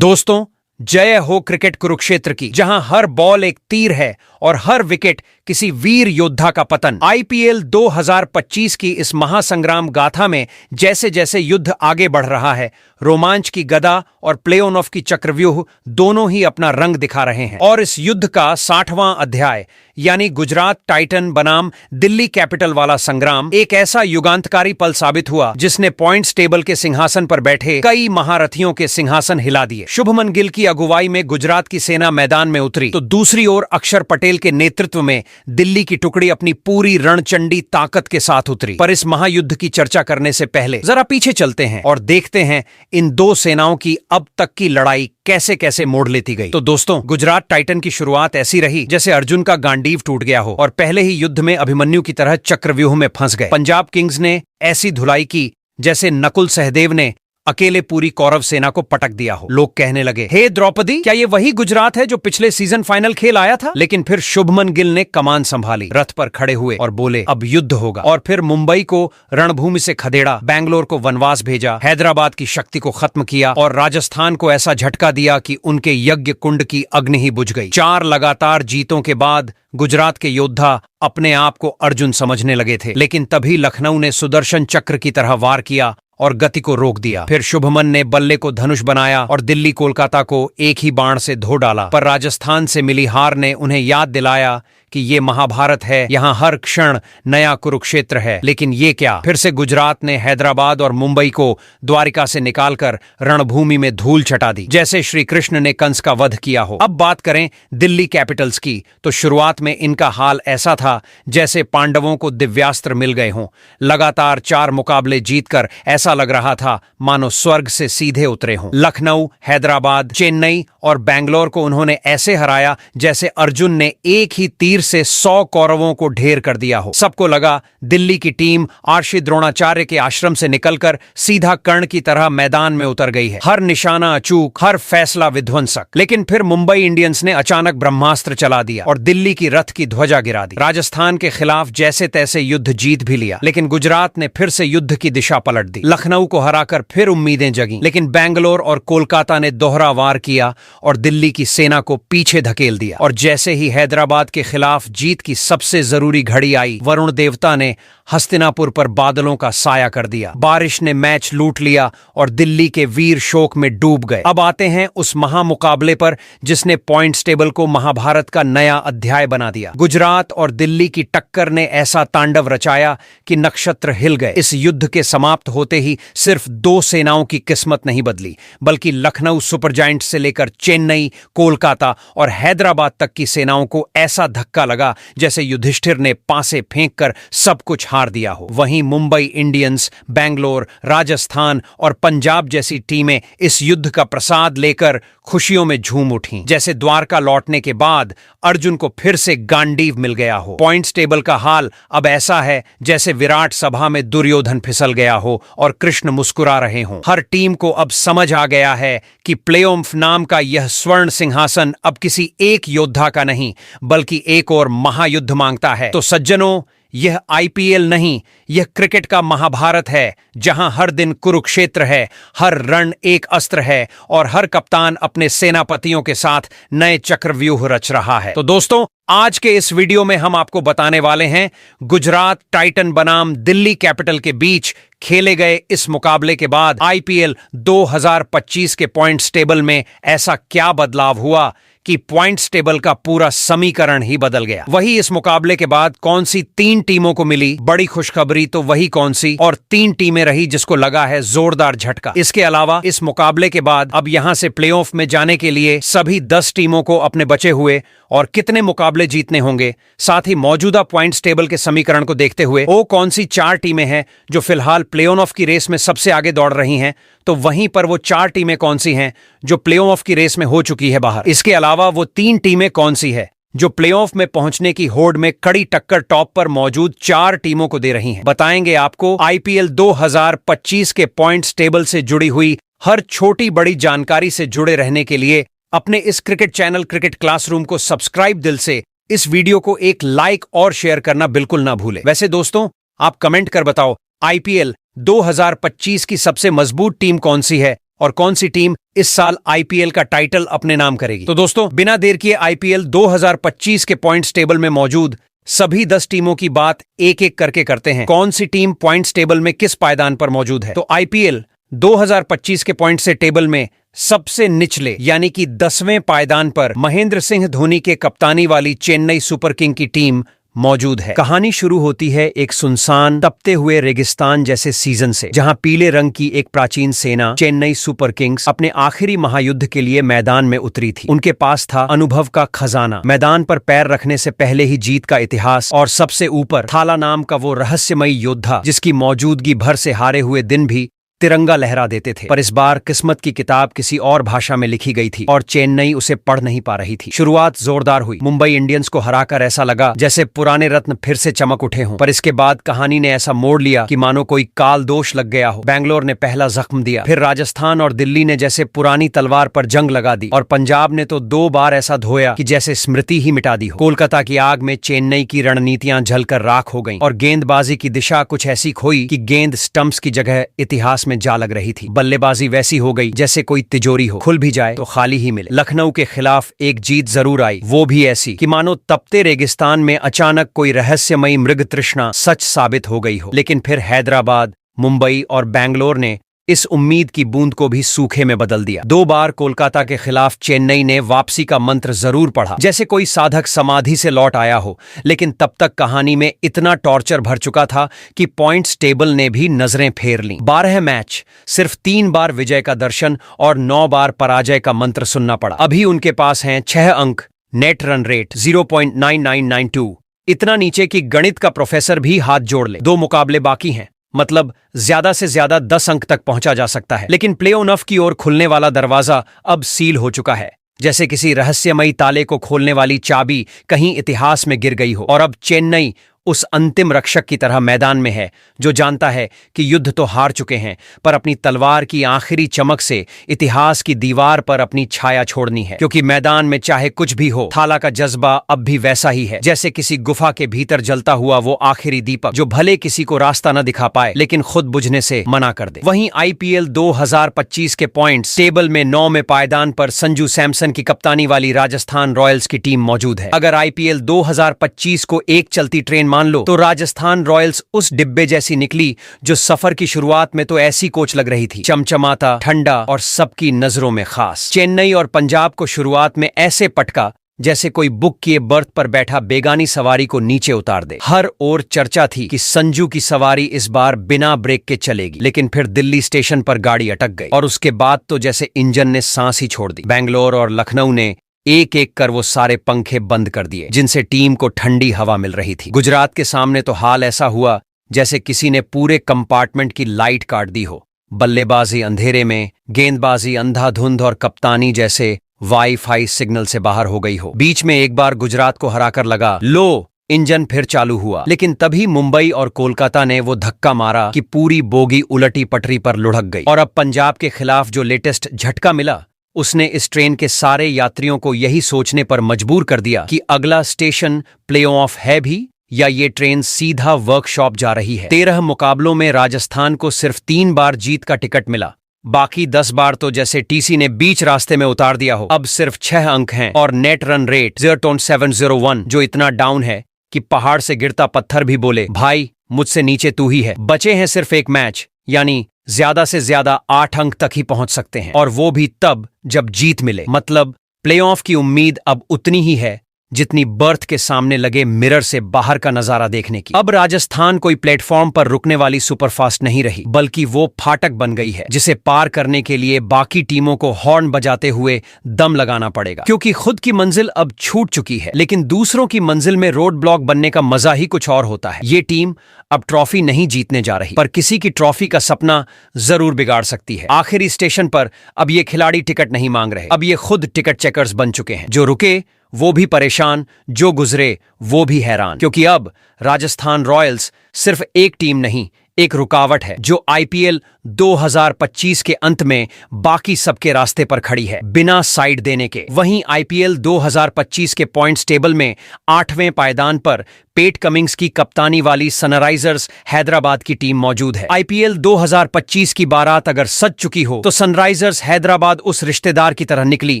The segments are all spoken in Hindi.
दोस्तों, जय हो क्रिकेट कुरुक्षेत्र की, जहां हर बॉल एक तीर है और हर विकेट किसी वीर योद्धा का पतन। आईपीएल 2025 की इस महासंग्राम गाथा में जैसे जैसे युद्ध आगे बढ़ रहा है, रोमांच की गदा और प्ले ऑन ऑफ की चक्रव्यूह दोनों ही अपना रंग दिखा रहे हैं। और इस युद्ध का 60वां अध्याय यानी गुजरात टाइटन बनाम दिल्ली कैपिटल वाला संग्राम एक ऐसा युगांतकारी पल साबित हुआ जिसने पॉइंट्स टेबल के सिंहासन पर बैठे कई महारथियों के सिंहासन हिला दिए। शुभमन गिल की अगुवाई में गुजरात की सेना मैदान में उतरी तो दूसरी ओर अक्षर पटेल के नेतृत्व में दिल्ली की टुकड़ी अपनी पूरी रणचंडी ताकत के साथ उतरी। पर इस महायुद्ध की चर्चा करने से पहले जरा पीछे चलते हैं और देखते हैं इन दो सेनाओं की अब तक की लड़ाई कैसे कैसे मोड़ लेती गई। तो दोस्तों, गुजरात टाइटन की शुरुआत ऐसी रही जैसे अर्जुन का गांडीव टूट गया हो और पहले ही युद्ध में अभिमन्यु की तरह चक्रव्यूह में फंस गए। पंजाब किंग्स ने ऐसी धुलाई की जैसे नकुल सहदेव ने अकेले पूरी कौरव सेना को पटक दिया हो। लोग कहने लगे, हे द्रौपदी, क्या ये वही गुजरात है जो पिछले सीजन फाइनल खेल आया था? लेकिन फिर शुभमन गिल ने कमान संभाली, रथ पर खड़े हुए और बोले, अब युद्ध होगा। और फिर मुंबई को रणभूमि से खदेड़ा, बैंगलोर को वनवास भेजा, हैदराबाद की शक्ति को खत्म किया और राजस्थान को ऐसा झटका दिया कि उनके यज्ञ कुंड की अग्नि ही बुझ गई। 4 लगातार जीतों के बाद गुजरात के योद्धा अपने आप को अर्जुन समझने लगे थे, लेकिन तभी लखनऊ ने सुदर्शन चक्र की तरह वार किया और गति को रोक दिया। फिर शुभमन ने बल्ले को धनुष बनाया और दिल्ली कोलकाता को एक ही बाण से धो डाला। पर राजस्थान से मिली हार ने उन्हें याद दिलाया कि ये महाभारत है, यहाँ हर क्षण नया कुरुक्षेत्र है। लेकिन ये क्या, फिर से गुजरात ने हैदराबाद और मुंबई को द्वारिका से निकालकर रणभूमि में धूल चटा दी, जैसे श्री कृष्ण ने कंस का वध किया हो। अब बात करें दिल्ली कैपिटल्स की, तो शुरुआत में इनका हाल ऐसा था जैसे पांडवों को दिव्यास्त्र मिल गए हों। लगातार 4 मुकाबले जीतकर ऐसा लग रहा था मानो स्वर्ग से सीधे उतरे हों। लखनऊ, हैदराबाद, चेन्नई और बैंगलोर को उन्होंने ऐसे हराया जैसे अर्जुन ने एक ही तीर से 100 कौरवों को ढेर कर दिया हो। सबको लगा दिल्ली की टीम आर्षि द्रोणाचार्य के आश्रम से निकलकर सीधा कर्ण की तरह मैदान में उतर गई है, हर निशाना अचूक, हर फैसला विध्वंसक। लेकिन फिर मुंबई इंडियंस ने अचानक ब्रह्मास्त्र चला दिया और दिल्ली की रथ की ध्वजा गिरा दी। राजस्थान के खिलाफ जैसे तैसे युद्ध जीत भी लिया, लेकिन गुजरात ने फिर से युद्ध की दिशा पलट दी। लखनऊ को हराकर फिर उम्मीदें जगी, लेकिन बैंगलोर और कोलकाता ने दोहरा वार किया और दिल्ली की सेना को पीछे धकेल दिया। और जैसे ही हैदराबाद के खिलाफ जीत की सबसे जरूरी घड़ी आई, वरुण देवता ने हस्तिनापुर पर बादलों का साया कर दिया। बारिश ने मैच लूट लिया और दिल्ली के वीर शोक में डूब गए। अब आते हैं उस महामुकाबले पर जिसने पॉइंट्स टेबल को महाभारत का नया अध्याय बना दिया। गुजरात और दिल्ली की टक्कर ने ऐसा तांडव रचाया कि नक्षत्र हिल गए। इस युद्ध के समाप्त होते ही सिर्फ 2 सेनाओं की किस्मत नहीं बदली, बल्कि लखनऊ सुपर जायंट्स से लेकर चेन्नई, कोलकाता और हैदराबाद तक की सेनाओं को ऐसा धक्का लगा जैसे युधिष्ठिर ने पासे फेंककर सब कुछ हार दिया हो। वहीं मुंबई इंडियंस, बैंगलोर, राजस्थान और पंजाब जैसी टीमें इस युद्ध का प्रसाद लेकर खुशियों में झूम उठीं, जैसे द्वारका लौटने के बाद अर्जुन को फिर से गांडीव मिल गया हो। पॉइंट्स टेबल का हाल अब ऐसा है जैसे विराट सभा में दुर्योधन फिसल गया हो और कृष्ण मुस्कुरा रहे हों। हर टीम को अब समझ आ गया है कि प्लेऑफ नाम का यह स्वर्ण सिंहासन अब किसी एक योद्धा का नहीं, बल्कि एक और महायुद्ध मांगता है। तो सज्जनों, यह आईपीएल नहीं, यह क्रिकेट का महाभारत है, जहां हर दिन कुरुक्षेत्र है, हर रण एक अस्त्र है और हर कप्तान अपने सेनापतियों के साथ नए चक्रव्यूह रच रहा है। तो दोस्तों, आज के इस वीडियो में हम आपको बताने वाले हैं गुजरात टाइटन बनाम दिल्ली कैपिटल के बीच खेले गए इस मुकाबले के बाद आईपीएल 2025 के पॉइंट्स टेबल में ऐसा क्या बदलाव हुआ कि पॉइंट्स टेबल का पूरा समीकरण ही बदल गया। वही इस मुकाबले के बाद कौन सी 3 टीमों को मिली बड़ी खुशखबरी, तो वही कौन सी और 3 टीमें रही जिसको लगा है जोरदार झटका। इसके अलावा इस मुकाबले के बाद अब यहां से प्लेऑफ में जाने के लिए सभी 10 टीमों को अपने बचे हुए और कितने मुकाबले जीतने होंगे, साथ ही मौजूदा पॉइंट्स टेबल के समीकरण को देखते हुए वो कौन सी 4 टीमें हैं जो फिलहाल प्ले ऑफ की रेस में सबसे आगे दौड़ रही हैं, तो वहीं पर वो 4 टीमें कौन सी हैं जो प्ले ऑफ की रेस में हो चुकी है बाहर। इसके अलावा वो 3 टीमें कौन सी है जो प्लेऑफ में पहुंचने की होड़ में कड़ी टक्कर टॉप पर मौजूद 4 टीमों को दे रही हैं। बताएंगे आपको आईपीएल 2025 के पॉइंट्स टेबल से जुड़ी हुई हर छोटी बड़ी जानकारी से जुड़े रहने के लिए अपने इस क्रिकेट चैनल क्रिकेट क्लासरूम को सब्सक्राइब दिल से, इस वीडियो को एक लाइक और शेयर करना बिल्कुल ना भूलें। वैसे दोस्तों, आप कमेंट कर बताओ आईपीएल 2025 की सबसे मजबूत टीम कौन सी है और कौन सी टीम इस साल आईपीएल का टाइटल अपने नाम करेगी। तो दोस्तों, बिना देर किए आईपीएल 2025 के पॉइंट्स टेबल में मौजूद सभी 10 टीमों की बात एक एक करके करते हैं। कौन सी टीम पॉइंट्स टेबल में किस पायदान पर मौजूद है। तो आईपीएल 2025 के पॉइंट से टेबल में सबसे निचले यानी कि 10वें पायदान पर महेंद्र सिंह धोनी के कप्तानी वाली चेन्नई सुपर किंग की टीम मौजूद है। कहानी शुरू होती है एक सुनसान तपते हुए रेगिस्तान जैसे सीजन से, जहां पीले रंग की एक प्राचीन सेना चेन्नई सुपर किंग्स अपने आखिरी महायुद्ध के लिए मैदान में उतरी थी। उनके पास था अनुभव का खजाना, मैदान पर पैर रखने से पहले ही जीत का इतिहास और सबसे ऊपर थाला नाम का वो रहस्यमयी योद्धा जिसकी मौजूदगी भर से हारे हुए दिन भी तिरंगा लहरा देते थे। पर इस बार किस्मत की किताब किसी और भाषा में लिखी गई थी और चेन्नई उसे पढ़ नहीं पा रही थी। शुरुआत जोरदार हुई, मुंबई इंडियंस को हराकर ऐसा लगा जैसे पुराने रत्न फिर से चमक उठे हों। पर इसके बाद कहानी ने ऐसा मोड़ लिया कि मानो कोई काल दोष लग गया हो। बैंगलोर ने पहला जख्म दिया, फिर राजस्थान और दिल्ली ने जैसे पुरानी तलवार पर जंग लगा दी और पंजाब ने तो 2 बार ऐसा धोया कि जैसे स्मृति ही मिटा दी हो। कोलकाता की आग में चेन्नई की रणनीतियां जलकर राख हो गईं और गेंदबाजी की दिशा कुछ ऐसी खोई कि गेंद स्टंप्स की जगह इतिहास में जा लग रही थी। बल्लेबाजी वैसी हो गई जैसे कोई तिजोरी हो, खुल भी जाए तो खाली ही मिले। लखनऊ के खिलाफ एक जीत जरूर आई, वो भी ऐसी कि मानो तपते रेगिस्तान में अचानक कोई रहस्यमयी मृग तृष्णा सच साबित हो गई हो। लेकिन फिर हैदराबाद, मुंबई और बैंगलोर ने इस उम्मीद की बूंद को भी सूखे में बदल दिया। 2 बार कोलकाता के खिलाफ चेन्नई ने वापसी का मंत्र जरूर पढ़ा, जैसे कोई साधक समाधि से लौट आया हो, लेकिन तब तक कहानी में इतना टॉर्चर भर चुका था कि पॉइंट्स टेबल ने भी नजरें फेर लीं। 12 मैच, सिर्फ 3 बार विजय का दर्शन और 9 बार पराजय का मंत्र सुनना पड़ा। अभी उनके पास हैं 6 अंक, नेट रन रेट 0.9992, इतना नीचे कि गणित का प्रोफेसर भी हाथ जोड़ ले। 2 मुकाबले बाकी हैं, मतलब ज्यादा से ज्यादा 10 अंक तक पहुंचा जा सकता है। लेकिन प्ले ऑफ की ओर खुलने वाला दरवाजा अब सील हो चुका है, जैसे किसी रहस्यमयी ताले को खोलने वाली चाबी कहीं इतिहास में गिर गई हो। और अब चेन्नई उस अंतिम रक्षक की तरह मैदान में है जो जानता है कि युद्ध तो हार चुके हैं, पर अपनी तलवार की आखिरी चमक से इतिहास की दीवार पर अपनी छाया छोड़नी है। क्योंकि मैदान में चाहे कुछ भी हो, थाला का जज्बा अब भी वैसा ही है, जैसे किसी गुफा के भीतर जलता हुआ वो आखिरी दीपक जो भले किसी को रास्ता न दिखा पाए लेकिन खुद बुझने से मना कर दे। वहीं आईपीएल 2025 के पॉइंट्स टेबल में 9वें पायदान पर संजू सैमसन की कप्तानी वाली राजस्थान रॉयल्स की टीम मौजूद है। अगर आईपीएल 2025 को एक चलती ट्रेन मान लो तो राजस्थान रॉयल्स उस डिब्बे जैसी निकली जो सफर की शुरुआत में तो ऐसी कोच लग रही थी, चमचमाता, ठंडा और सबकी नजरों में खास। चेन्नई और पंजाब को शुरुआत में ऐसे पटका जैसे कोई बुक किए बर्थ पर बैठा बेगानी सवारी को नीचे उतार दे। हर ओर चर्चा थी कि संजू की सवारी इस बार बिना ब्रेक के चलेगी, लेकिन फिर दिल्ली स्टेशन पर गाड़ी अटक गई और उसके बाद तो जैसे इंजन ने सांस ही छोड़ दी। बैंगलोर और लखनऊ ने एक एक कर वो सारे पंखे बंद कर दिए जिनसे टीम को ठंडी हवा मिल रही थी। गुजरात के सामने तो हाल ऐसा हुआ जैसे किसी ने पूरे कंपार्टमेंट की लाइट काट दी हो। बल्लेबाजी अंधेरे में, गेंदबाजी अंधाधुंध और कप्तानी जैसे वाईफाई सिग्नल से बाहर हो गई हो। बीच में एक बार गुजरात को हराकर लगा लो इंजन फिर चालू हुआ, लेकिन तभी मुंबई और कोलकाता ने वो धक्का मारा कि पूरी बोगी उलटी पटरी पर लुढ़क गई। और अब पंजाब के खिलाफ जो लेटेस्ट झटका मिला उसने इस ट्रेन के सारे यात्रियों को यही सोचने पर मजबूर कर दिया कि अगला स्टेशन प्ले ऑफ है भी या ये ट्रेन सीधा वर्कशॉप जा रही है। 13 मुकाबलों में राजस्थान को सिर्फ 3 बार जीत का टिकट मिला, बाकी 10 बार तो जैसे टीसी ने बीच रास्ते में उतार दिया हो। अब सिर्फ 6 अंक हैं और नेट रन रेट 0.701 जो इतना डाउन है कि पहाड़ से गिरता पत्थर भी बोले भाई मुझसे नीचे तू ही है। बचे हैं सिर्फ 1 मैच, यानी ज्यादा से ज्यादा 8 अंक तक ही पहुंच सकते हैं और वो भी तब जब जीत मिले। मतलब प्लेऑफ की उम्मीद अब उतनी ही है जितनी बर्थ के सामने लगे मिरर से बाहर का नजारा देखने की। अब राजस्थान कोई प्लेटफॉर्म पर रुकने वाली सुपरफास्ट नहीं रही, बल्कि वो फाटक बन गई है जिसे पार करने के लिए बाकी टीमों को हॉर्न बजाते हुए दम लगाना पड़ेगा। क्योंकि खुद की मंजिल अब छूट चुकी है, लेकिन दूसरों की मंजिल में रोड ब्लॉक बनने का मजा ही कुछ और होता है। ये टीम अब ट्रॉफी नहीं जीतने जा रही, पर किसी की ट्रॉफी का सपना जरूर बिगाड़ सकती है। आखिरी स्टेशन पर अब ये खिलाड़ी टिकट नहीं मांग रहे, अब ये खुद टिकट चेकर्स बन चुके हैं। जो रुके वो भी परेशान, जो गुजरे वो भी हैरान, क्योंकि अब राजस्थान रॉयल्स सिर्फ एक टीम नहीं, एक रुकावट है जो आईपीएल 2025 के अंत में बाकी सबके रास्ते पर खड़ी है बिना साइड देने के। वहीं आईपीएल 2025 के पॉइंट्स टेबल में 8वें पायदान पर पेट कमिंग्स की कप्तानी वाली सनराइजर्स हैदराबाद की टीम मौजूद है। आईपीएल 2025 की बारात अगर सज चुकी हो तो सनराइजर्स हैदराबाद उस रिश्तेदार की तरह निकली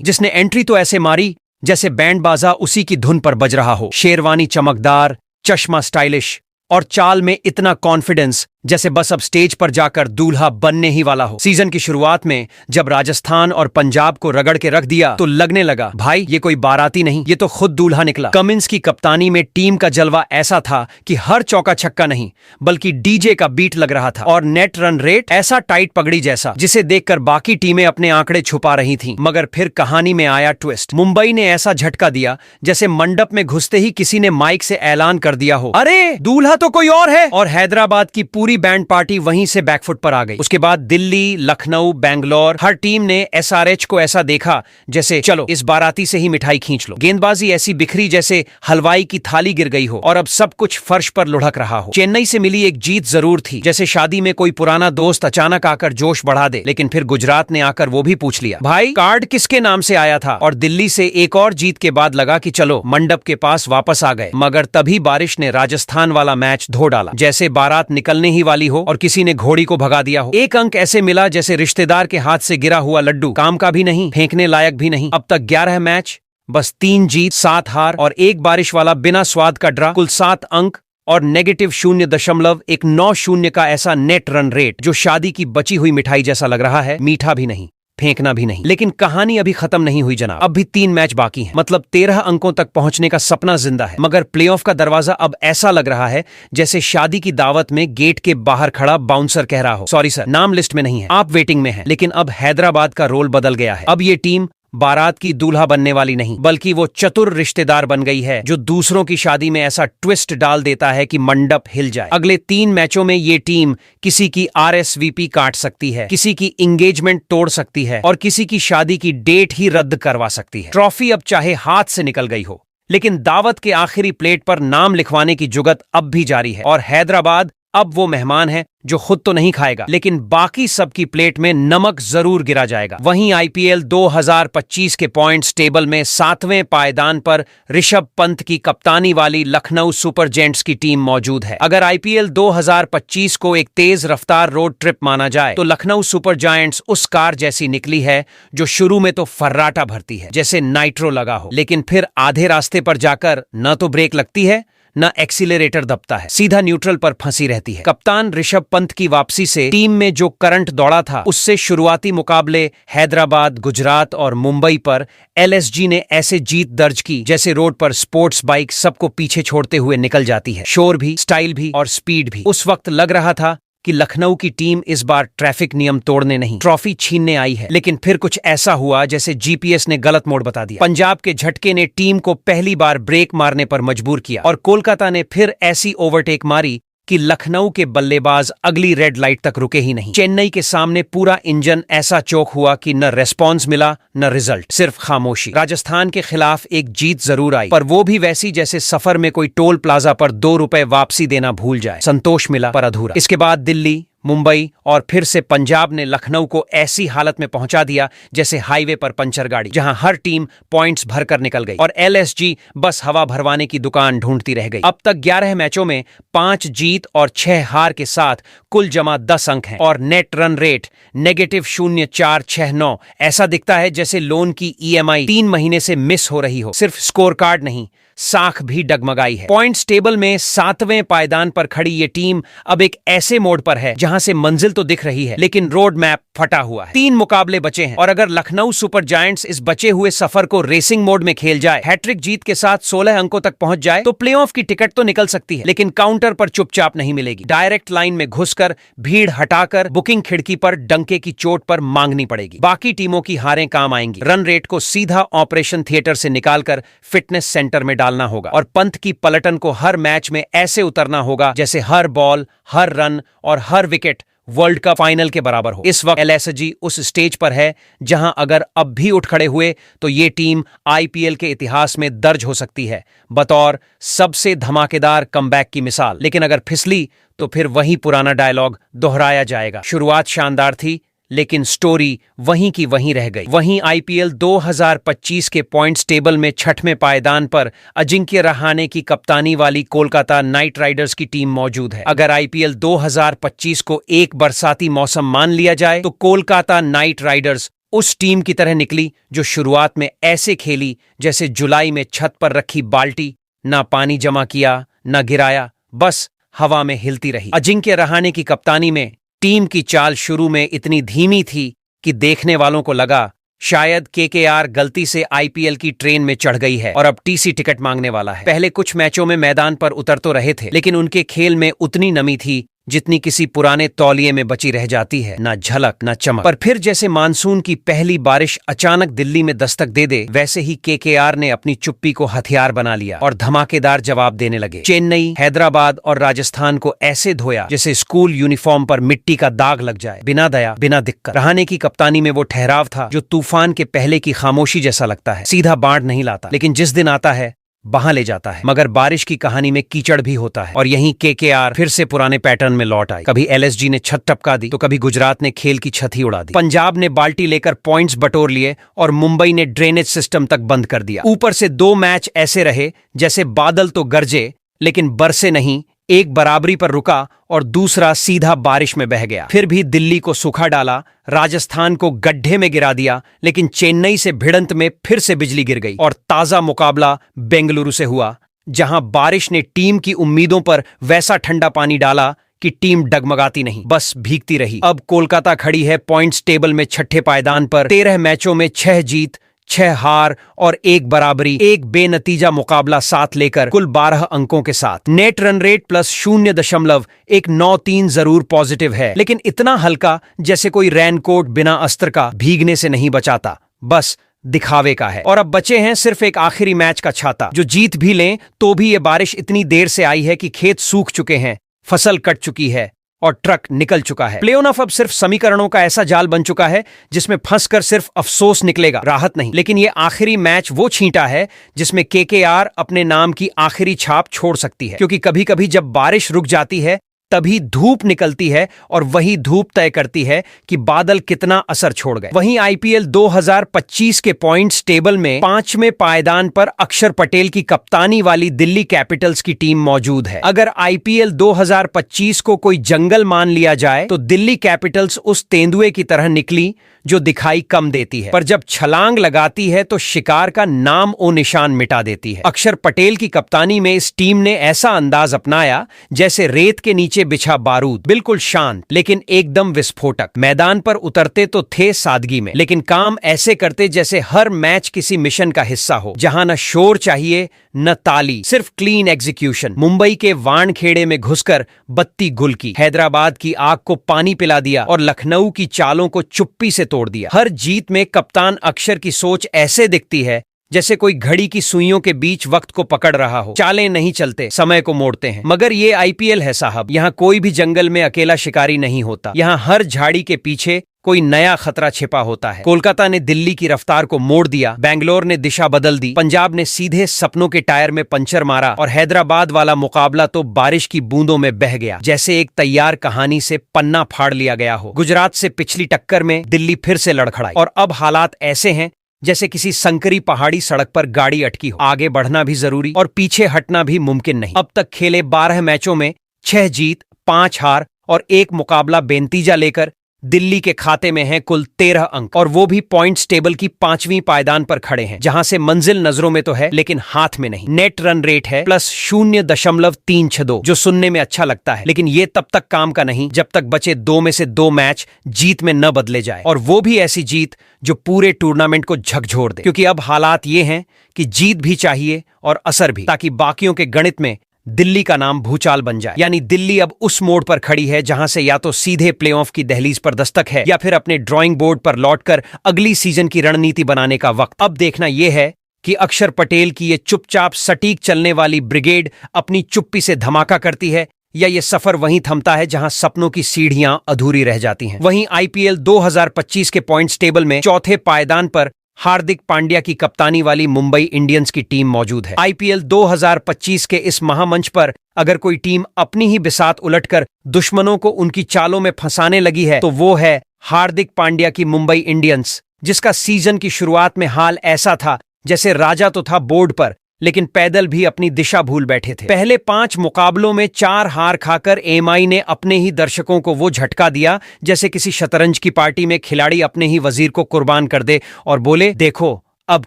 जिसने एंट्री तो ऐसे मारी जैसे बैंड बाजा उसी की धुन पर बज रहा हो। शेरवानी चमकदार, चश्मा स्टाइलिश और चाल में इतना कॉन्फिडेंस जैसे बस अब स्टेज पर जाकर दूल्हा बनने ही वाला हो। सीजन की शुरुआत में जब राजस्थान और पंजाब को रगड़ के रख दिया तो लगने लगा भाई ये कोई बाराती नहीं, ये तो खुद दूल्हा निकला। कमिंस की कप्तानी में टीम का जलवा ऐसा था कि हर चौका छक्का नहीं बल्कि डीजे का बीट लग रहा था और नेट रन रेट ऐसा टाइट पगड़ी जैसा जिसे देखकर बाकी टीमें अपने आंकड़े छुपा रही थीं। मगर फिर कहानी में आया ट्विस्ट। मुंबई ने ऐसा झटका दिया जैसे मंडप में घुसते ही किसी ने माइक से ऐलान कर दिया हो, अरे दूल्हा तो कोई और है। और हैदराबाद की पूरी बैंड पार्टी वहीं से बैकफुट पर आ गई। उसके बाद दिल्ली, लखनऊ, बेंगलोर हर टीम ने एसआरएच को ऐसा देखा जैसे चलो इस बाराती से ही मिठाई खींच लो। गेंदबाजी ऐसी बिखरी जैसे हलवाई की थाली गिर गई हो और अब सब कुछ फर्श पर लुढ़क रहा हो। चेन्नई से मिली एक जीत जरूर थी, जैसे शादी में कोई पुराना दोस्त अचानक आकर जोश बढ़ा दे, लेकिन फिर गुजरात ने आकर वो भी पूछ लिया भाई कार्ड किसके नाम से आया था। और दिल्ली से एक और जीत के बाद लगा कि चलो मंडप के पास वापस आ गए। मगर तभी बारिश ने राजस्थान वाला मैच धो डाला, जैसे बारात निकलने ही वाली हो और किसी ने घोड़ी को भगा दिया हो। एक अंक ऐसे मिला जैसे रिश्तेदार के हाथ से गिरा हुआ लड्डू, काम का भी नहीं, फेंकने लायक भी नहीं। अब तक 11 मैच, बस 3 जीत, 7 हार और एक बारिश वाला बिना स्वाद का ड्रा। कुल 7 अंक और नेगेटिव 0.190 का ऐसा नेट रन रेट जो शादी की बची हुई मिठाई जैसा लग रहा है। मीठा भी नहीं, फेंकना भी नहीं। लेकिन कहानी अभी खत्म नहीं हुई जनाब, अब भी 3 मैच बाकी हैं। मतलब 13 अंकों तक पहुंचने का सपना जिंदा है, मगर प्लेऑफ का दरवाजा अब ऐसा लग रहा है जैसे शादी की दावत में गेट के बाहर खड़ा बाउंसर कह रहा हो, सॉरी सर नाम लिस्ट में नहीं है, आप वेटिंग में हैं। लेकिन अब हैदराबाद का रोल बदल गया है। अब ये टीम बारात की दूल्हा बनने वाली नहीं बल्कि वो चतुर रिश्तेदार बन गई है जो दूसरों की शादी में ऐसा ट्विस्ट डाल देता है कि मंडप हिल जाए। अगले 3 मैचों में ये टीम किसी की आरएसवीपी काट सकती है, किसी की इंगेजमेंट तोड़ सकती है और किसी की शादी की डेट ही रद्द करवा सकती है। ट्रॉफी अब चाहे हाथ से निकल गई हो, लेकिन दावत के आखिरी प्लेट पर नाम लिखवाने की जुगत अब भी जारी है। और हैदराबाद अब वो मेहमान है जो खुद तो नहीं खाएगा लेकिन बाकी सबकी प्लेट में नमक जरूर गिरा जाएगा। वहीं आईपीएल 2025 के पॉइंट्स टेबल में 7वें पायदान पर ऋषभ पंत की कप्तानी वाली लखनऊ सुपर जेंट्स की टीम मौजूद है। अगर आईपीएल 2025 को एक तेज रफ्तार रोड ट्रिप माना जाए तो लखनऊ सुपर जायंट्स उस कार जैसी निकली है जो शुरू में तो फर्राटा भरती है जैसे नाइट्रो लगा हो, लेकिन फिर आधे रास्ते पर जाकर न तो ब्रेक लगती है न एक्सीलरेटर दबता है, सीधा न्यूट्रल पर फंसी रहती है। कप्तान ऋषभ पंत की वापसी से टीम में जो करंट दौड़ा था उससे शुरुआती मुकाबले हैदराबाद, गुजरात और मुंबई पर एलएसजी ने ऐसे जीत दर्ज की जैसे रोड पर स्पोर्ट्स बाइक सबको पीछे छोड़ते हुए निकल जाती है। शोर भी, स्टाइल भी और स्पीड भी। उस वक्त लग रहा था कि लखनऊ की टीम इस बार ट्रैफिक नियम तोड़ने नहीं ट्रॉफी छीनने आई है, लेकिन फिर कुछ ऐसा हुआ जैसे जीपीएस ने गलत मोड़ बता दिया। पंजाब के झटके ने टीम को पहली बार ब्रेक मारने पर मजबूर किया और कोलकाता ने फिर ऐसी ओवरटेक मारी कि लखनऊ के बल्लेबाज अगली रेड लाइट तक रुके ही नहीं। चेन्नई के सामने पूरा इंजन ऐसा चौक हुआ कि न रेस्पॉन्स मिला न रिजल्ट, सिर्फ खामोशी। राजस्थान के खिलाफ एक जीत जरूर आई पर वो भी वैसी जैसे सफर में कोई टोल प्लाजा पर 2 रुपए वापसी देना भूल जाए। संतोष मिला पर अधूरा। इसके बाद दिल्ली, मुंबई और फिर से पंजाब ने लखनऊ को ऐसी हालत में पहुंचा दिया जैसे हाईवे पर पंचर गाड़ी, जहां हर टीम पॉइंट्स भरकर निकल गई और एलएसजी बस हवा भरवाने की दुकान ढूंढती रह गई। अब तक 11 मैचों में 5 जीत और 6 हार के साथ कुल जमा 10 अंक हैं और नेट रन रेट नेगेटिव 0.469। ऐसा दिखता है जैसे लोन की ईएमआई 3 महीने से मिस हो रही हो। सिर्फ स्कोर कार्ड नहीं, साख भी डगमगाई है। पॉइंट्स टेबल में 7वें पायदान पर खड़ी ये टीम अब एक ऐसे मोड़ पर है जहां से मंजिल तो दिख रही है लेकिन रोड मैप फटा हुआ है। 3 मुकाबले बचे हैं और अगर लखनऊ सुपर जायंट्स इस बचे हुए सफर को रेसिंग मोड में खेल जाए, हैट्रिक जीत के साथ 16 अंकों तक पहुंच जाए तो प्लेऑफ की टिकट तो निकल सकती है, लेकिन काउंटर पर चुपचाप नहीं मिलेगी। डायरेक्ट लाइन में घुसकर, भीड़ हटाकर, बुकिंग खिड़की पर डंके की चोट पर मांगनी पड़ेगी। बाकी टीमों की हारें काम आएंगी। रन रेट को सीधा ऑपरेशन थिएटर से निकालकर फिटनेस सेंटर में डालना होगा और पंत की पलटन को हर मैच में ऐसे उतरना होगा जैसे हर बॉल, हर रन और हर विकेट वर्ल्ड कप फाइनल के बराबर हो। इस वक्त एलएसजी उस स्टेज पर है जहां अगर अब भी उठ खड़े हुए तो ये टीम आईपीएल के इतिहास में दर्ज हो सकती है बतौर सबसे धमाकेदार कमबैक की मिसाल। लेकिन अगर फिसली तो फिर वही पुराना डायलॉग दोहराया जाएगा। शुरुआत शानदार थी लेकिन स्टोरी वहीं की वहीं रह गई। वहीं आईपीएल 2025 के पॉइंट्स टेबल में छठवें पायदान पर अजिंक्य रहाणे की कप्तानी वाली कोलकाता नाइट राइडर्स की टीम मौजूद है। अगर आईपीएल 2025 को एक बरसाती मौसम मान लिया जाए तो कोलकाता नाइट राइडर्स उस टीम की तरह निकली जो शुरुआत में ऐसे खेली जैसे जुलाई में छत पर रखी बाल्टी, ना पानी जमा किया ना गिराया, बस हवा में हिलती रही। अजिंक्य रहाणे की कप्तानी में टीम की चाल शुरू में इतनी धीमी थी कि देखने वालों को लगा शायद केकेआर गलती से आईपीएल की ट्रेन में चढ़ गई है और अब टीसी टिकट मांगने वाला है। पहले कुछ मैचों में मैदान पर उतर तो रहे थे लेकिन उनके खेल में उतनी नमी थी जितनी किसी पुराने तौलिए में बची रह जाती है, ना झलक ना चमक। पर फिर जैसे मानसून की पहली बारिश अचानक दिल्ली में दस्तक दे दे वैसे ही केकेआर ने अपनी चुप्पी को हथियार बना लिया और धमाकेदार जवाब देने लगे। चेन्नई, हैदराबाद और राजस्थान को ऐसे धोया जैसे स्कूल यूनिफॉर्म पर मिट्टी का दाग लग जाए, बिना दया बिना दिक्कत। रहाणे की कप्तानी में वो ठहराव था जो तूफान के पहले की खामोशी जैसा लगता है। सीधा बाढ़ नहीं लाता लेकिन जिस दिन आता है बहा ले जाता है। मगर बारिश की कहानी में कीचड़ भी होता है और यहीं केकेआर फिर से पुराने पैटर्न में लौट आई। कभी एलएसजी ने छत टपका दी तो कभी गुजरात ने खेल की छत ही उड़ा दी। पंजाब ने बाल्टी लेकर पॉइंट्स बटोर लिए और मुंबई ने ड्रेनेज सिस्टम तक बंद कर दिया। ऊपर से दो मैच ऐसे रहे जैसे बादल तो गरजे लेकिन बरसे नहीं, एक बराबरी पर रुका और दूसरा सीधा बारिश में बह गया। फिर भी दिल्ली को सूखा डाला, राजस्थान को गड्ढे में गिरा दिया, लेकिन चेन्नई से भिड़ंत में फिर से बिजली गिर गई। और ताजा मुकाबला बेंगलुरु से हुआ जहां बारिश ने टीम की उम्मीदों पर वैसा ठंडा पानी डाला कि टीम डगमगाती नहीं, बस भीगती रही। अब कोलकाता खड़ी है पॉइंट्स टेबल में छठे पायदान पर। 13 मैचों में 6 जीत, 6 हार और 1 बराबरी, एक बेनतीजा मुकाबला साथ लेकर कुल 12 अंकों के साथ। नेट रन रेट प्लस 0.193 जरूर पॉजिटिव है लेकिन इतना हल्का जैसे कोई रेनकोट बिना अस्त्र का भीगने से नहीं बचाता, बस दिखावे का है। और अब बचे हैं सिर्फ एक आखिरी मैच का छाता। जो जीत भी लें तो भी ये बारिश इतनी देर से आई है कि खेत सूख चुके हैं, फसल कट चुकी है और ट्रक निकल चुका है। प्ले ऑफ अब सिर्फ समीकरणों का ऐसा जाल बन चुका है जिसमें फंसकर सिर्फ अफसोस निकलेगा, राहत नहीं। लेकिन ये आखिरी मैच वो छींटा है जिसमें केकेआर अपने नाम की आखिरी छाप छोड़ सकती है, क्योंकि कभी कभी जब बारिश रुक जाती है तभी धूप निकलती है और वही धूप तय करती है कि बादल कितना असर छोड़ गए। वहीं आईपीएल 2025 के पॉइंट्स टेबल में 5वें पायदान पर अक्षर पटेल की कप्तानी वाली दिल्ली कैपिटल्स की टीम मौजूद है। अगर आईपीएल 2025 को कोई जंगल मान लिया जाए तो दिल्ली कैपिटल्स उस तेंदुए की तरह निकली जो दिखाई कम देती है, पर जब छलांग लगाती है तो शिकार का नाम ओ निशान मिटा देती है। अक्षर पटेल की कप्तानी में इस टीम ने ऐसा अंदाज अपनाया जैसे रेत के नीचे बिछा बारूद, बिल्कुल शांत लेकिन एकदम विस्फोटक। मैदान पर उतरते तो थे सादगी में लेकिन काम ऐसे करते जैसे हर मैच किसी मिशन का हिस्सा हो, जहां न शोर चाहिए न ताली, सिर्फ क्लीन एग्जीक्यूशन। मुंबई के वानखेड़े में घुसकर बत्ती गुल की, हैदराबाद की आग को पानी पिला दिया और लखनऊ की चालों को चुप्पी से तोड़ दिया। हर जीत में कप्तान अक्षर की सोच ऐसे दिखती है जैसे कोई घड़ी की सुइयों के बीच वक्त को पकड़ रहा हो। चालें नहीं चलते, समय को मोड़ते हैं। मगर ये आईपीएल है साहब, यहाँ कोई भी जंगल में अकेला शिकारी नहीं होता। यहाँ हर झाड़ी के पीछे कोई नया खतरा छिपा होता है। कोलकाता ने दिल्ली की रफ्तार को मोड़ दिया, बेंगलोर ने दिशा बदल दी, पंजाब ने सीधे सपनों के टायर में पंचर मारा और हैदराबाद वाला मुकाबला तो बारिश की बूंदों में बह गया जैसे एक तैयार कहानी से पन्ना फाड़ लिया गया हो। गुजरात से पिछली टक्कर में दिल्ली फिर से लड़खड़ाई और अब हालात ऐसे हैं जैसे किसी संकरी पहाड़ी सड़क पर गाड़ी अटकी हो। आगे बढ़ना भी जरूरी और पीछे हटना भी मुमकिन नहीं। अब तक खेले 12 मैचों में 6 जीत, 5 हार और 1 मुकाबला बेनतीजा लेकर दिल्ली के खाते में हैं कुल 13 अंक, और वो भी पॉइंट्स टेबल की 5वीं पायदान पर खड़े हैं, जहां से मंजिल नजरों में तो है लेकिन हाथ में नहीं। नेट रन रेट है प्लस 0.362, जो सुनने में अच्छा लगता है लेकिन ये तब तक काम का नहीं जब तक बचे 2 में से 2 मैच जीत में न बदले जाए, और वो भी ऐसी जीत जो पूरे टूर्नामेंट को झकझोर दे। क्योंकि अब हालात ये हैं कि जीत भी चाहिए और असर भी, ताकि बाकियों के गणित में दिल्ली का नाम भूचाल बन जाए। यानी दिल्ली अब उस मोड़ पर खड़ी है जहां से या तो सीधे प्लेऑफ की दहलीज पर दस्तक है या फिर अपने ड्राइंग बोर्ड पर लौटकर अगली सीजन की रणनीति बनाने का वक्त। अब देखना यह है कि अक्षर पटेल की ये चुपचाप सटीक चलने वाली ब्रिगेड अपनी चुप्पी से धमाका करती है या ये सफर वहीं थमता है जहां सपनों की सीढ़ियां अधूरी रह जाती हैं। वहीं आईपीएल 2025 के पॉइंट्स टेबल में चौथे पायदान पर हार्दिक पांड्या की कप्तानी वाली मुंबई इंडियंस की टीम मौजूद है। आईपीएल 2025 के इस महामंच पर अगर कोई टीम अपनी ही बिसात उलटकर दुश्मनों को उनकी चालों में फंसाने लगी है तो वो है हार्दिक पांड्या की मुंबई इंडियंस, जिसका सीजन की शुरुआत में हाल ऐसा था जैसे राजा तो था बोर्ड पर, लेकिन पैदल भी अपनी दिशा भूल बैठे थे। पहले 5 मुकाबलों में 4 हार खाकर एमआई ने अपने ही दर्शकों को वो झटका दिया जैसे किसी शतरंज की पार्टी में खिलाड़ी अपने ही वजीर को कुर्बान कर दे और बोले, देखो अब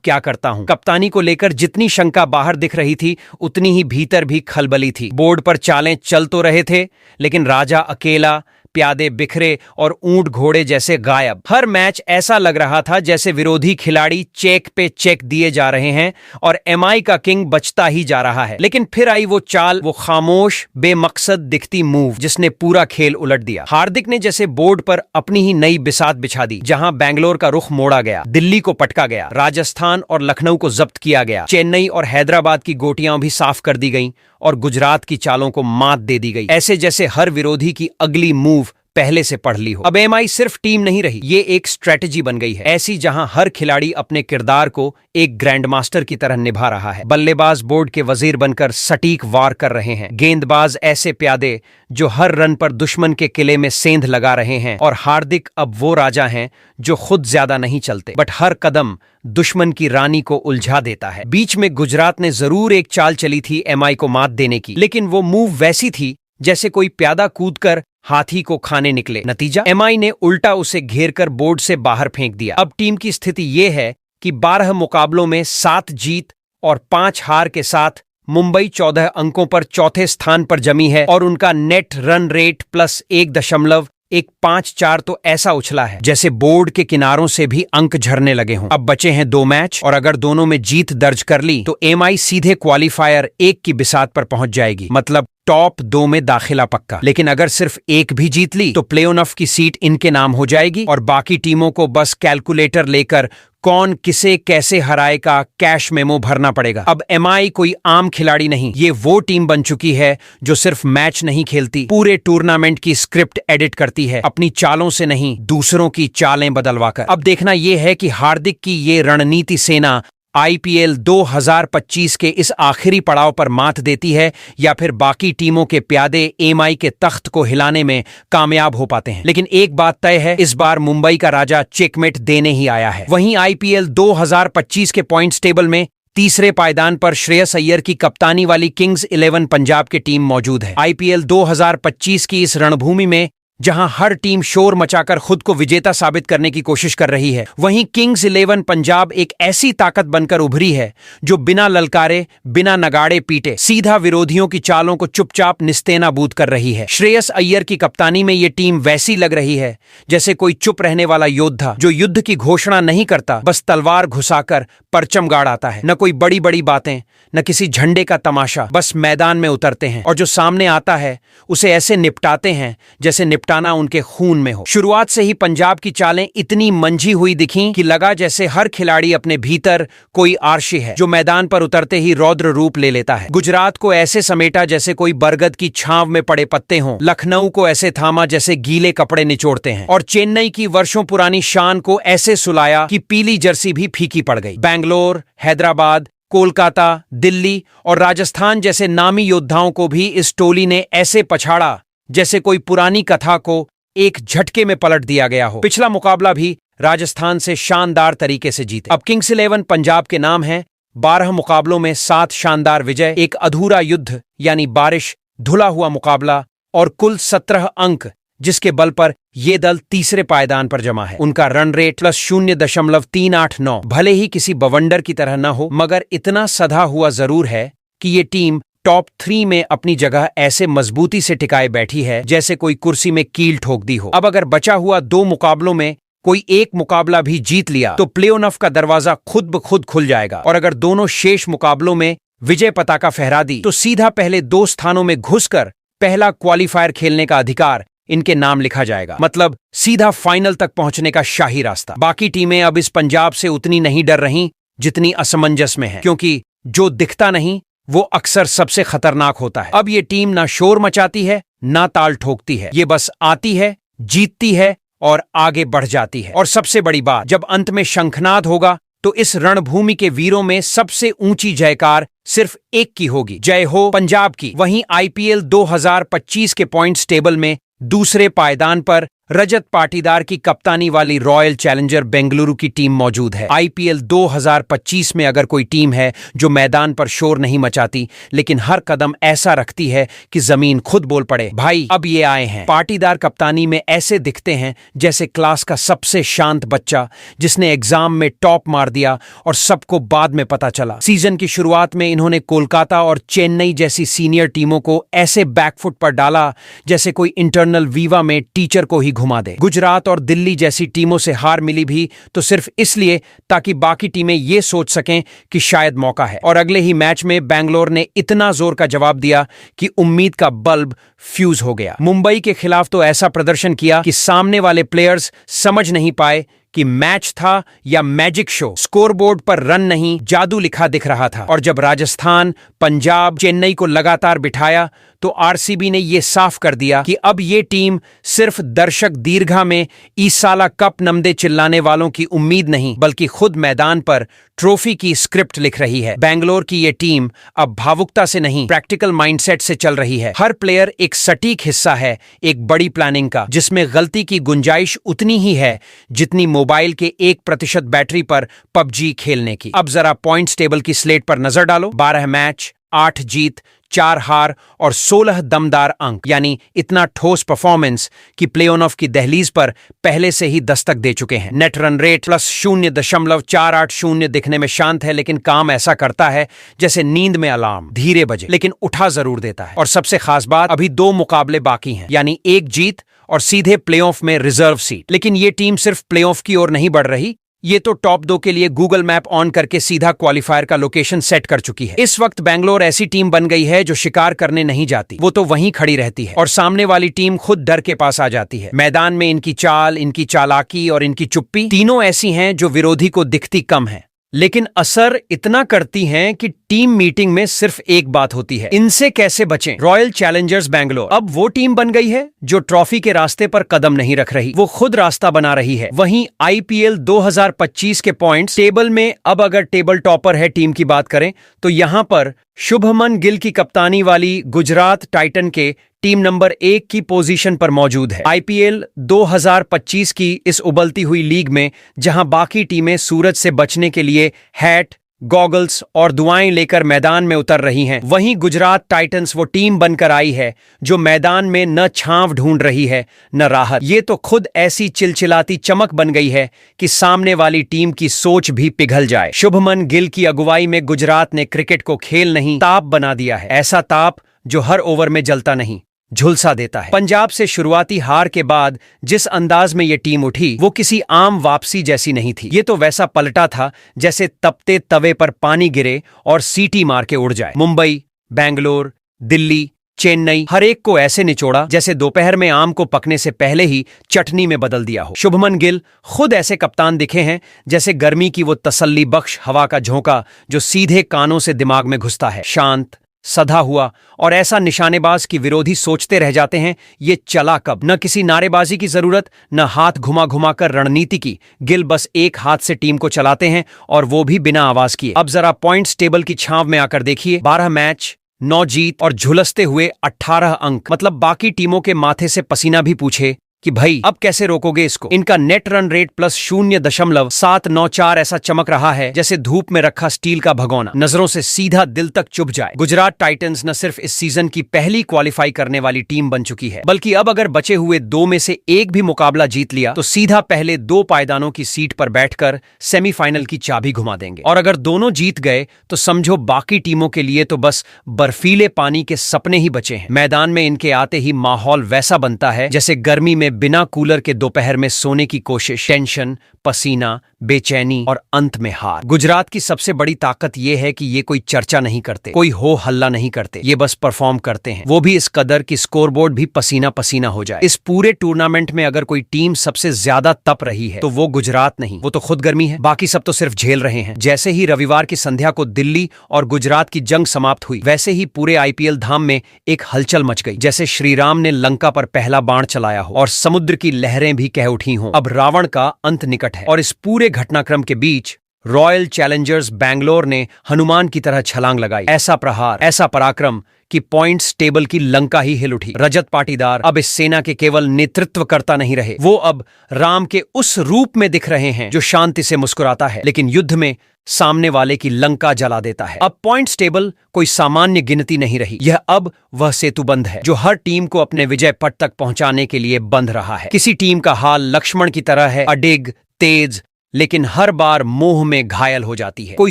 क्या करता हूं। कप्तानी को लेकर जितनी शंका बाहर दिख रही थी उतनी ही भीतर भी खलबली थी। बोर्ड पर चालें चल तो रहे थे, लेकिन राजा अकेला, प्यादे बिखरे और ऊंट घोड़े जैसे गायब। हर मैच ऐसा लग रहा था जैसे विरोधी खिलाड़ी चेक पे चेक दिए जा रहे हैं और एमआई का किंग बचता ही जा रहा है। लेकिन फिर आई वो चाल, वो खामोश बेमकसद दिखती मूव जिसने पूरा खेल उलट दिया। हार्दिक ने जैसे बोर्ड पर अपनी ही नई बिसात बिछा दी, जहां बैंगलोर का रुख मोड़ा गया, दिल्ली को पटका गया, राजस्थान और लखनऊ को जब्त किया गया, चेन्नई और हैदराबाद की गोटियां भी साफ कर दी गईं और गुजरात की चालों को मात दे दी गई। ऐसे जैसे हर विरोधी की अगली मूव पहले से पढ़ ली हो। अब एमआई सिर्फ टीम नहीं रही, ये एक स्ट्रेटजी बन गई है, ऐसी जहां हर खिलाड़ी अपने किरदार को एक ग्रैंडमास्टर की तरह निभा रहा है। बल्लेबाज बोर्ड के वजीर बनकर सटीक वार कर रहे हैं, गेंदबाज ऐसे प्यादे जो हर रन पर दुश्मन के किले में सेंध लगा रहे हैं, और हार्दिक अब वो राजा हैं जो खुद ज्यादा नहीं चलते बट हर कदम दुश्मन की रानी को उलझा देता है। बीच में गुजरात ने जरूर एक चाल चली थी एमआई को मात देने की, लेकिन वो मूव वैसी थी जैसे कोई प्यादा कूदकर हाथी को खाने निकले। नतीजा, एमआई ने उल्टा उसे घेरकर बोर्ड से बाहर फेंक दिया। अब टीम की स्थिति यह है कि 12 मुकाबलों में 7 जीत और 5 हार के साथ मुंबई 14 अंकों पर चौथे स्थान पर जमी है और उनका नेट रन रेट +1.154 तो ऐसा उछला है जैसे बोर्ड के किनारों से भी अंक झरने लगे हों। अब बचे हैं 2 मैच और अगर दोनों में जीत दर्ज कर ली तो एमआई सीधे क्वालिफायर 1 की बिसात पर पहुंच जाएगी, मतलब टॉप 2 में दाखिला पक्का। लेकिन अगर सिर्फ 1 भी जीत ली तो प्ले ऑफ की सीट इनके नाम हो जाएगी और बाकी टीमों को बस कैलकुलेटर लेकर कौन किसे कैसे हराए का कैश मेमो भरना पड़ेगा। अब एमआई कोई आम खिलाड़ी नहीं, ये वो टीम बन चुकी है जो सिर्फ मैच नहीं खेलती, पूरे टूर्नामेंट की स्क्रिप्ट एडिट करती है, अपनी चालों से नहीं दूसरों की चालें बदलवाकर। अब देखना यह है कि हार्दिक की ये रणनीति सेना आईपीएल 2025 के इस आखिरी पड़ाव पर मात देती है या फिर बाकी टीमों के प्यादे एमआई के तख्त को हिलाने में कामयाब हो पाते हैं। लेकिन एक बात तय है, इस बार मुंबई का राजा चेकमेट देने ही आया है। वहीं आईपीएल 2025 के पॉइंट्स टेबल में तीसरे पायदान पर श्रेयस अय्यर की कप्तानी वाली किंग्स 11 पंजाब की टीम मौजूद है। आईपीएल 2025 की इस रणभूमि में जहां हर टीम शोर मचाकर खुद को विजेता साबित करने की कोशिश कर रही है, वहीं किंग्स 11 पंजाब एक ऐसी ताकत बनकर उभरी है जो बिना ललकारे, बिना नगाड़े पीटे सीधा विरोधियों की चालों को चुपचाप निस्तेनाबूद कर रही है। श्रेयस अय्यर की कप्तानी में ये टीम वैसी लग रही है जैसे कोई चुप रहने वाला योद्धा जो युद्ध की घोषणा नहीं करता, बस तलवार घुसाकर परचम गाड़ आता है। न कोई बड़ी बड़ी बातें, न किसी झंडे का तमाशा, बस मैदान में उतरते हैं और जो सामने आता है उसे ऐसे निपटाते हैं जैसे निपटाना उनके खून में हो। शुरुआत से ही पंजाब की चालें इतनी मंझी हुई दिखीं कि लगा जैसे हर खिलाड़ी अपने भीतर कोई आर्शी है जो मैदान पर उतरते ही रौद्र रूप ले लेता है। गुजरात को ऐसे समेटा जैसे कोई बरगद की छांव में पड़े पत्ते हों, लखनऊ को ऐसे थामा जैसे गीले कपड़े निचोड़ते हैं और चेन्नई की वर्षों पुरानी शान को ऐसे सुलाया कि पीली जर्सी भी फीकी पड़ गई। बैंगलोर, हैदराबाद, कोलकाता, दिल्ली और राजस्थान जैसे नामी योद्धाओं को भी इस टोली ने ऐसे पछाड़ा जैसे कोई पुरानी कथा को एक झटके में पलट दिया गया हो। पिछला मुकाबला भी राजस्थान से शानदार तरीके से जीते। अब किंग्स 11 पंजाब के नाम है 12 मुकाबलों में 7 शानदार विजय, एक अधूरा युद्ध यानी बारिश, धुला हुआ मुकाबला और कुल 17 अंक जिसके बल पर यह दल तीसरे पायदान पर जमा है। उनका रन रेट +0.389 भले ही किसी बवंडर की तरह न हो, मगर इतना सधा हुआ जरूर है कि ये टीम टॉप 3 में अपनी जगह ऐसे मजबूती से टिकाए बैठी है जैसे कोई कुर्सी में कील ठोक दी हो। अब अगर बचा हुआ 2 मुकाबलों में कोई एक मुकाबला भी जीत लिया तो प्ले ऑफ का दरवाजा खुद ब खुद खुल जाएगा और अगर दोनों शेष मुकाबलों में विजय पताका फहरा दी तो सीधा पहले 2 स्थानों में घुसकर पहला क्वालिफायर खेलने का अधिकार इनके नाम लिखा जाएगा, मतलब सीधा फाइनल तक पहुंचने का शाही रास्ता। बाकी टीमें अब इस पंजाब से उतनी नहीं डर रही जितनी असमंजस में है, क्योंकि जो दिखता नहीं वो अक्सर सबसे खतरनाक होता है। अब ये टीम ना शोर मचाती है ना ताल ठोकती है, ये बस आती है, जीतती है और आगे बढ़ जाती है। और सबसे बड़ी बात, जब अंत में शंखनाद होगा तो इस रणभूमि के वीरों में सबसे ऊंची जयकार सिर्फ एक की होगी, जय हो पंजाब की। वहीं आईपीएल 2025 के पॉइंट्स टेबल में दूसरे पायदान पर रजत पाटीदार की कप्तानी वाली रॉयल चैलेंजर बेंगलुरु की टीम मौजूद है। आईपीएल 2025 में अगर कोई टीम है जो मैदान पर शोर नहीं मचाती लेकिन हर कदम ऐसा रखती है कि जमीन खुद बोल पड़े, भाई अब ये आए हैं। पाटीदार कप्तानी में ऐसे दिखते हैं जैसे क्लास का सबसे शांत बच्चा जिसने एग्जाम में टॉप मार दिया और सबको बाद में पता चला। सीजन की शुरुआत में इन्होंने कोलकाता और चेन्नई जैसी सीनियर टीमों को ऐसे बैकफुट पर डाला जैसे कोई इंटरनल वीवा में टीचर को ही घुमा दे। गुजरात और दिल्ली जैसी टीमों से हार मिली भी तो सिर्फ इसलिए ताकि बाकी टीमें ये सोच सकें कि शायद मौका है। और अगले ही मैच में बैंगलोर ने इतना जोर का जवाब दिया कि उम्मीद का बल्ब फ्यूज हो गया। मुंबई के खिलाफ तो ऐसा प्रदर्शन किया कि सामने वाले प्लेयर्स समझ नहीं पाए कि मैच था या मैजिक शो। स्कोरबोर्ड पर रन नहीं, जादू लिखा दिख रहा था। और जब राजस्थान, पंजाब, चेन्नई को लगातार बिठाया तो आरसीबी ने यह साफ कर दिया कि अब ये टीम सिर्फ दर्शक दीर्घा में ईसाला कप नमदे चिल्लाने वालों की उम्मीद नहीं बल्कि खुद मैदान पर ट्रॉफी की स्क्रिप्ट लिख रही है। बैंगलोर की ये टीम अब भावुकता से नहीं, प्रैक्टिकल माइंडसेट से चल रही है। हर प्लेयर एक सटीक हिस्सा है एक बड़ी प्लानिंग का, जिसमें गलती की गुंजाइश उतनी ही है जितनी मोबाइल के 1% बैटरी पर पबजी खेलने की। अब जरा पॉइंट्स टेबल की स्लेट पर नजर डालो। 12 मैच, 8 जीत, 4 हार और 16 दमदार अंक, यानी इतना ठोस परफॉर्मेंस कि प्ले ऑफ की दहलीज पर पहले से ही दस्तक दे चुके हैं। नेट रन रेट +0.480 दिखने में शांत है लेकिन काम ऐसा करता है जैसे नींद में अलार्म, धीरे बजे लेकिन उठा जरूर देता है। और सबसे खास बात, अभी 2 मुकाबले बाकी हैं, यानी 1 जीत और सीधे प्लेऑफ में रिजर्व सीट। लेकिन ये टीम सिर्फ प्लेऑफ की ओर नहीं बढ़ रही, ये तो टॉप 2 के लिए गूगल मैप ऑन करके सीधा क्वालिफायर का लोकेशन सेट कर चुकी है। इस वक्त बैंगलोर ऐसी टीम बन गई है जो शिकार करने नहीं जाती, वो तो वहीं खड़ी रहती है और सामने वाली टीम खुद डर के पास आ जाती है। मैदान में इनकी चाल, इनकी चालाकी और इनकी चुप्पी तीनों ऐसी हैं जो विरोधी को दिखती कम है लेकिन असर इतना करती हैं कि टीम मीटिंग में सिर्फ एक बात होती है, इनसे कैसे बचें। रॉयल चैलेंजर्स बैंगलोर अब वो टीम बन गई है जो ट्रॉफी के रास्ते पर कदम नहीं रख रही, वो खुद रास्ता बना रही है। वहीं आईपीएल 2025 के पॉइंट्स टेबल में अब अगर टेबल टॉपर है टीम की बात करें तो यहां पर शुभमन गिल की कप्तानी वाली गुजरात टाइटन के टीम नंबर 1 की पोजीशन पर मौजूद है। आईपीएल 2025 की इस उबलती हुई लीग में जहां बाकी टीमें सूरज से बचने के लिए हैट, गॉगल्स और दुआएं लेकर मैदान में उतर रही हैं, वहीं गुजरात टाइटंस वो टीम बनकर आई है जो मैदान में न छांव ढूंढ रही है न राहत। ये तो खुद ऐसी चिलचिलाती चमक बन गई है कि सामने वाली टीम की सोच भी पिघल जाए। शुभमन गिल की अगुवाई में गुजरात ने क्रिकेट को खेल नहीं ताप बना दिया है, ऐसा ताप जो हर ओवर में जलता नहीं, झुलसा देता है। पंजाब से शुरुआती हार के बाद जिस अंदाज में ये टीम उठी वो किसी आम वापसी जैसी नहीं थी, ये तो वैसा पलटा था जैसे तपते तवे पर पानी गिरे और सीटी मार के उड़ जाए। मुंबई, बैंगलोर, दिल्ली, चेन्नई, हर एक को ऐसे निचोड़ा जैसे दोपहर में आम को पकने से पहले ही चटनी में बदल दिया हो। शुभमन गिल खुद ऐसे कप्तान दिखे हैं जैसे गर्मी की वो तसल्ली बख्श हवा का झोंका जो सीधे कानों से दिमाग में घुसता है, शांत, सधा हुआ और ऐसा निशानेबाज कि विरोधी सोचते रह जाते हैं ये चला कब। न किसी नारेबाजी की जरूरत, न हाथ घुमा घुमा कर रणनीति की, गिल बस एक हाथ से टीम को चलाते हैं और वो भी बिना आवाज किए। अब जरा पॉइंट्स टेबल की छांव में आकर देखिए, 12 मैच, 9 जीत और झुलसते हुए 18 अंक, मतलब बाकी टीमों के माथे से पसीना भी पूछे कि भाई अब कैसे रोकोगे इसको। इनका नेट रन रेट +0.794 ऐसा चमक रहा है जैसे धूप में रखा स्टील का भगोना, नजरों से सीधा दिल तक चुभ जाए। गुजरात टाइटंस न सिर्फ इस सीजन की पहली क्वालिफाई करने वाली टीम बन चुकी है बल्कि अब अगर बचे हुए 2 में से एक भी मुकाबला जीत लिया तो सीधा पहले 2 पायदानों की सीट पर बैठकर सेमीफाइनल की चाबी घुमा देंगे। और अगर दोनों जीत गए तो समझो बाकी टीमों के लिए तो बस बर्फीले पानी के सपने ही बचे हैं। मैदान में इनके आते ही माहौल वैसा बनता है जैसे गर्मी में में बिना कूलर के दोपहर में सोने की कोशिश, टेंशन, पसीना, बेचैनी और अंत में हार। गुजरात की सबसे बड़ी ताकत यह है कि ये कोई चर्चा नहीं करते, कोई हो हल्ला नहीं करते, ये बस परफॉर्म करते हैं, वो भी इस कदर कि स्कोरबोर्ड भी पसीना पसीना हो जाए। इस पूरे टूर्नामेंट में अगर कोई टीम सबसे ज्यादा तप रही है तो वो गुजरात नहीं, वो तो खुद गर्मी है, बाकी सब तो सिर्फ झेल रहे हैं। जैसे ही रविवार की संध्या को दिल्ली और गुजरात की जंग समाप्त हुई, वैसे ही पूरे आईपीएल धाम में एक हलचल मच गई, जैसे श्रीराम ने लंका पर पहला बाण चलाया हो और समुद्र की लहरें भी कह उठी हों। अब रावण का अंत निकट है और इस पूरे घटनाक्रम के बीच रॉयल चैलेंजर्स बैंगलोर ने हनुमान की तरह छलांग लगाई। ऐसा प्रहार, ऐसा पराक्रम कि पॉइंट्स टेबल की लंका ही हिल उठी। रजत पाटीदार अब इस सेना के केवल नेतृत्व करता नहीं रहे, वो अब राम के उस रूप में दिख रहे हैं जो शांति से मुस्कुराता है लेकिन युद्ध में सामने वाले की लंका जला देता है। अब पॉइंट्स टेबल कोई सामान्य गिनती नहीं रही, यह अब वह सेतुबंध है जो हर टीम को अपने विजय पट तक पहुंचाने के लिए बंध रहा है। किसी टीम का हाल लक्ष्मण की तरह है, अडिग, तेज, लेकिन हर बार मोह में घायल हो जाती है। कोई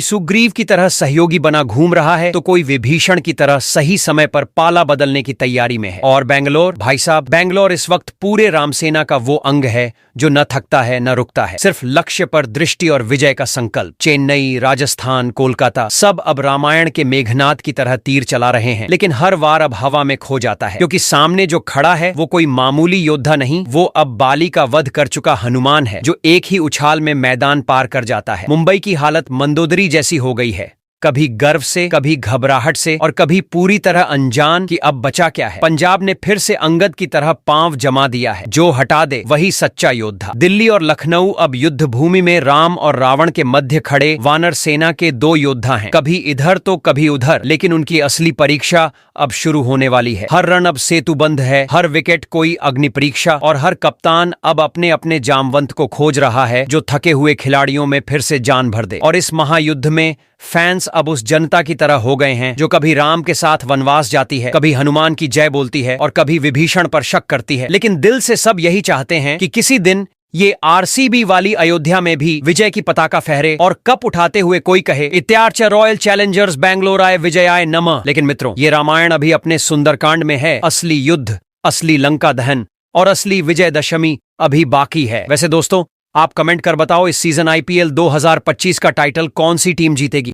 सुग्रीव की तरह सहयोगी बना घूम रहा है तो कोई विभीषण की तरह सही समय पर पाला बदलने की तैयारी में है। और बेंगलोर, भाई साहब, बेंगलोर इस वक्त पूरे रामसेना का वो अंग है जो न थकता है न रुकता है, सिर्फ लक्ष्य पर दृष्टि और विजय का संकल्प। चेन्नई, राजस्थान, कोलकाता सब अब रामायण के मेघनाद की तरह तीर चला रहे हैं, लेकिन हर वार अब हवा में खो जाता है, क्योंकि सामने जो खड़ा है वो कोई मामूली योद्धा नहीं, वो अब बाली का वध कर चुका हनुमान है जो एक ही उछाल में मैदान पार कर जाता है। मुंबई की हालत मंदोदरी जैसी हो गई है, कभी गर्व से, कभी घबराहट से और कभी पूरी तरह अनजान कि अब बचा क्या है। पंजाब ने फिर से अंगद की तरह पांव जमा दिया है, जो हटा दे वही सच्चा योद्धा। दिल्ली और लखनऊ अब युद्ध भूमि में राम और रावण के मध्य खड़े वानर सेना के दो योद्धा हैं, कभी इधर तो कभी उधर, लेकिन उनकी असली परीक्षा अब शुरू होने वाली है। हर रन अब सेतुबंध है, हर विकेट कोई अग्नि परीक्षा और हर कप्तान अब अपने अपने जामवंत को खोज रहा है जो थके हुए खिलाड़ियों में फिर से जान भर दे। और इस महायुद्ध में फैंस अब उस जनता की तरह हो गए हैं जो कभी राम के साथ वनवास जाती है, कभी हनुमान की जय बोलती है और कभी विभीषण पर शक करती है, लेकिन दिल से सब यही चाहते हैं कि किसी दिन ये आरसीबी वाली अयोध्या में भी विजय की पताका फहरे और कप उठाते हुए कोई कहे, इत्यार्च रॉयल चैलेंजर्स बैंगलोर आए विजयाय नमः। लेकिन मित्रों, ये रामायण अभी अपने सुंदरकांड में है, असली युद्ध, असली लंका दहन और असली विजयदशमी अभी बाकी है। वैसे दोस्तों, आप कमेंट कर बताओ, इस सीजन आईपीएल 2025 का टाइटल कौन सी टीम जीतेगी?